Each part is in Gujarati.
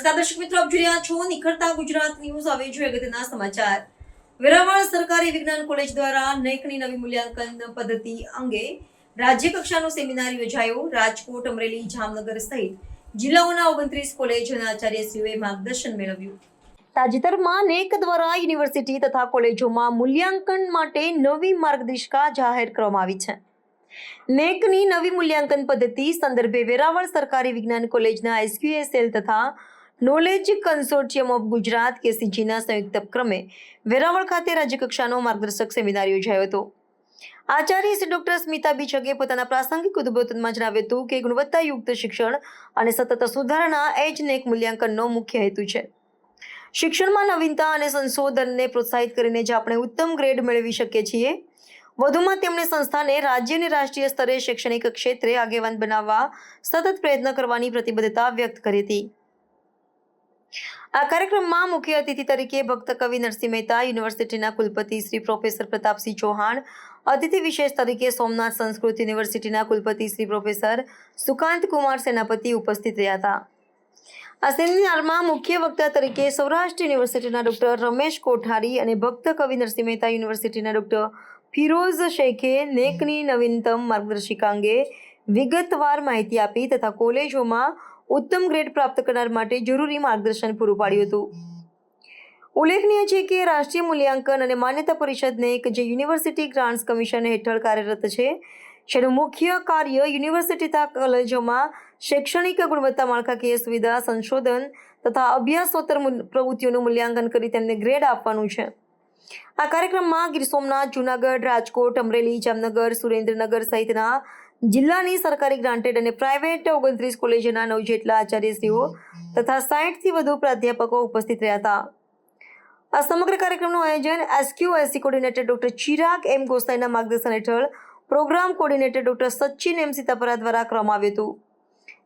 નમસ્કાર દર્શક મિત્રો, આપ જોઈ રહ્યા છો નિખરતા ગુજરાત ન્યૂઝ. હવે જોઈએ અગત્યના સમાચાર. વેરાવળ સરકારી વિજ્ઞાન કોલેજ દ્વારા નેકની નવી મૂલ્યાંકન પદ્ધતિ અંગે રાજ્ય કક્ષાનો સેમિનાર યોજાયો. રાજકોટ, અમરેલી, જામનગર સહિત જિલ્લાઓના 29 કોલેજોના આચાર્યશ્રીઓએ માર્ગદર્શન મેળવ્યું. તાજેતરમાં નેક દ્વારા યુનિવર્સિટી તથા કોલેજોમાં મૂલ્યાંકન માટે નવી માર્ગદર્શિકા જાહેર કરવામાં આવી છે. નેકની નવી મૂલ્યાંકન પદ્ધતિ સંદર્ભે વેરાવળ સરકારી વિજ્ઞાન કોલેજના SQSL તથા નોલેજ કન્સોર્ટિયમ ઓફ ગુજરાત KCGના સંયુક્ત ઉપક્રમે વેરાવળ ખાતે રાજ્યકક્ષાનો માર્ગદર્શક સેમિનાર યોજાયો હતો. આચાર્ય શ્રી ડોક્ટર સ્મિતા બી છગે પોતાના પ્રાસંગિક ઉદ્બોધનમાં જણાવ્યું હતું કે ગુણવત્તાયુક્ત શિક્ષણ અને સતત સુધારણા એ જ નેક મૂલ્યાંકનનો મુખ્ય હેતુ છે. શિક્ષણમાં નવીનતા અને સંશોધનને પ્રોત્સાહિત કરીને જ આપણે ઉત્તમ ગ્રેડ મેળવી શકીએ છીએ. વધુમાં તેમણે સંસ્થાને રાજ્ય અને રાષ્ટ્રીય સ્તરે શૈક્ષણિક ક્ષેત્રે આગેવાન બનાવવા સતત પ્રયત્ન કરવાની પ્રતિબદ્ધતા વ્યક્ત કરી હતી. આ કાર્યક્રમમાં મુખ્ય અતિથિ તરીકે ભક્ત કવિ નરસિંહ મહેતા, યુનિવર્સિટીના કુલપતિ શ્રી પ્રોફેસર પ્રતાપસિંહ ચૌહાણ, અતિથિ વિશેષ તરીકે સોમનાથ સંસ્કૃત યુનિવર્સિટીના કુલપતિ શ્રી પ્રોફેસર સુકાંત કુમાર સેનાપતિ ઉપસ્થિત રહ્યા હતા. આ સેમિનારમાં મુખ્ય વક્તા તરીકે સૌરાષ્ટ્ર યુનિવર્સિટીના ડોક્ટર રમેશ કોઠારી અને ભક્ત કવિ નરસિંહ મહેતા યુનિવર્સિટીના ડોક્ટર ફિરોઝ શેખે નેકની નવીનતમ માર્ગદર્શિકા અંગે વિગતવાર માહિતી આપી તથા કોલેજોમાં ઉત્તમ ગ્રેડ પ્રાપ્ત કરનાર માટે જરૂરી માર્ગદર્શન પૂરું પાડ્યું હતું. ઉલ્લેખનીય છે કે રાષ્ટ્રીય મૂલ્યાંકન અને માન્યતા પરિષદ નેક, જે યુનિવર્સિટી ગ્રાન્ટ્સ કમિશન હેઠળ કાર્યરત છે, જેનું મુખ્ય કાર્ય યુનિવર્સિટી તથા કોલેજોમાં શૈક્ષણિક ગુણવત્તા, માળખાકીય સુવિધા, સંશોધન તથા અભ્યાસોત્તર પ્રવૃત્તિઓનું મૂલ્યાંકન કરી તેમને ગ્રેડ આપવાનું છે. આ કાર્યક્રમમાં ગીર સોમનાથ, જૂનાગઢ, રાજકોટ, અમરેલી, જામનગર, સુરેન્દ્રનગર સહિતના જિલ્લાની સરકારી ગ્રાન્ટેડ અને પ્રાઇવેટ 29 કોલેજોના 9 જેટલા આચાર્યશ્રીઓ તથા 60થી વધુ પ્રાધ્યાપકો ઉપસ્થિત રહ્યા હતા. આ સમગ્ર કાર્યક્રમનું આયોજન SQSC coordinator doctor Chirag M ગોસાઈના માર્ગદર્શન હેઠળ programme coordinator doctor Sachin M Sitapara દ્વારા કરવામાં આવ્યું હતું.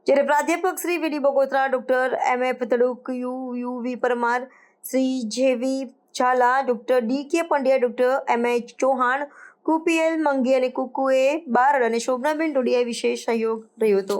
જ્યારે પ્રાધ્યાપક Shri VD Bagotra, doctor MF Taduk, UV Parmar, Shri JV Zala, doctor DK Pandya, doctor MH Chauhan, QPL Mangi અને કુકુએ બારડ અને શોભનાબેન ડોડિયાએ વિશેષ સહયોગ રહ્યો હતો.